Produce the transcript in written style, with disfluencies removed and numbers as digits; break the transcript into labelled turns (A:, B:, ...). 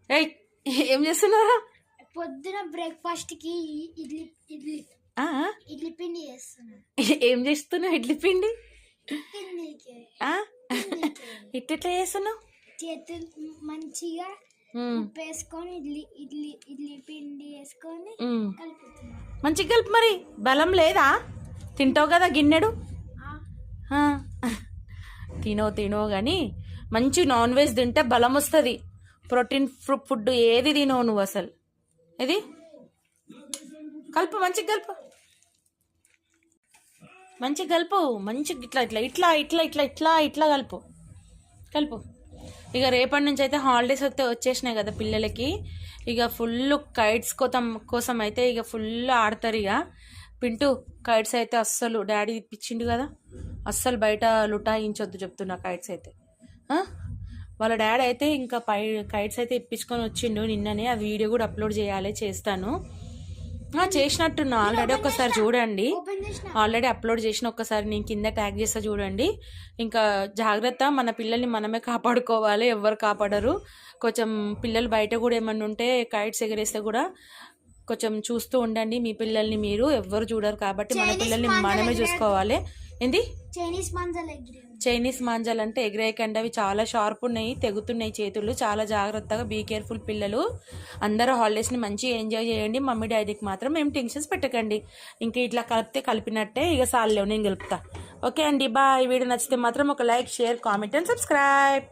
A: ఏయ్ ఏం చేస్తున్నారా?
B: పొద్దున బ్రేక్ఫాస్ట్ కి ఇడ్లీ ఇడ్లీ
A: ఆ?
B: ఇడ్లీ పిండి చేస్తున్నా.
A: ఏం చేస్తున్నావు? ఇడ్లీ పిండి
B: పిండికి
A: ఆ?
B: పిండికి
A: ఇట్లా చేస్తున్నావు?
B: చేతులు మంచిగా ఉప్పు వేసుకొని ఇడ్లీ ఇడ్లీ ఇడ్లీ పిండి వేసుకొని కలుపుతున్నా.
A: మంచిగా కలుపు. మరి బలం లేదా? తింటావు కదా గిన్నెడు.
B: ఆ,
A: తినో కానీ మంచి నాన్ వెజ్ తింటే బలం వస్తుంది. ప్రోటీన్ ఫుడ్ ఏది తినవు నువ్వు అసలు. ఇది కలుపు, మంచిగా కలుపు, మంచిగా కలుపు. మంచిగా ఇట్లా ఇట్లా ఇట్లా ఇట్లా ఇట్లా ఇట్లా ఇట్లా కలుపు కలుపు. ఇక రేపటి నుంచి అయితే హాలిడేస్ అయితే వచ్చేసినాయి కదా పిల్లలకి. ఇక ఫుల్ కైట్స్ కోసం అయితే ఇక ఫుల్ ఆడతారు. ఇక పింటూ కైట్స్ అయితే అస్సలు డాడీ ఇప్పించిండు కదా, అస్సలు బయట లుటాయించొద్దు చెప్తున్నా. కైట్స్ అయితే వాళ్ళ డాడీ అయితే ఇంకా కైట్స్ అయితే ఇప్పించుకొని వచ్చిండు నిన్ననే. ఆ వీడియో కూడా అప్లోడ్ చేస్తాను. చేసినట్టున్నా ఆల్రెడీ, ఒకసారి చూడండి. ఆల్రెడీ అప్లోడ్ చేసిన, ఒక్కసారి నేను కింద ట్యాగ్ చేస్తా చూడండి. ఇంకా జాగ్రత్త, మన పిల్లల్ని మనమే కాపాడుకోవాలి, ఎవ్వరు కాపాడరు. కొంచెం పిల్లలు బయట కూడా ఏమన్నా ఉంటే కైట్స్ ఎగరేస్తే కూడా కొంచెం చూస్తూ ఉండండి. మీ పిల్లల్ని మీరు ఎవ్వరు చూడరు కాబట్టి మన పిల్లల్ని మనమే చూసుకోవాలి. ఏంది చైనీస్ మాంజాలు అంటే ఎగరేయకండి, అవి చాలా షార్ప్ ఉన్నాయి, తెగుతున్నాయి చేతులు. చాలా జాగ్రత్తగా బీ కేర్ఫుల్ పిల్లలు. అందరూ హాలిడేస్ని మంచిగా ఎంజాయ్ చేయండి. మమ్మీ డాడీకి మాత్రం ఏం టెన్షన్స్ పెట్టకండి. ఇంకా ఇట్లా కలిపినట్టే ఇక సాల్లో నేను కలుపుతా. ఓకే అండి, బాయ్. వీడియో నచ్చితే మాత్రం ఒక like, share, comment and subscribe.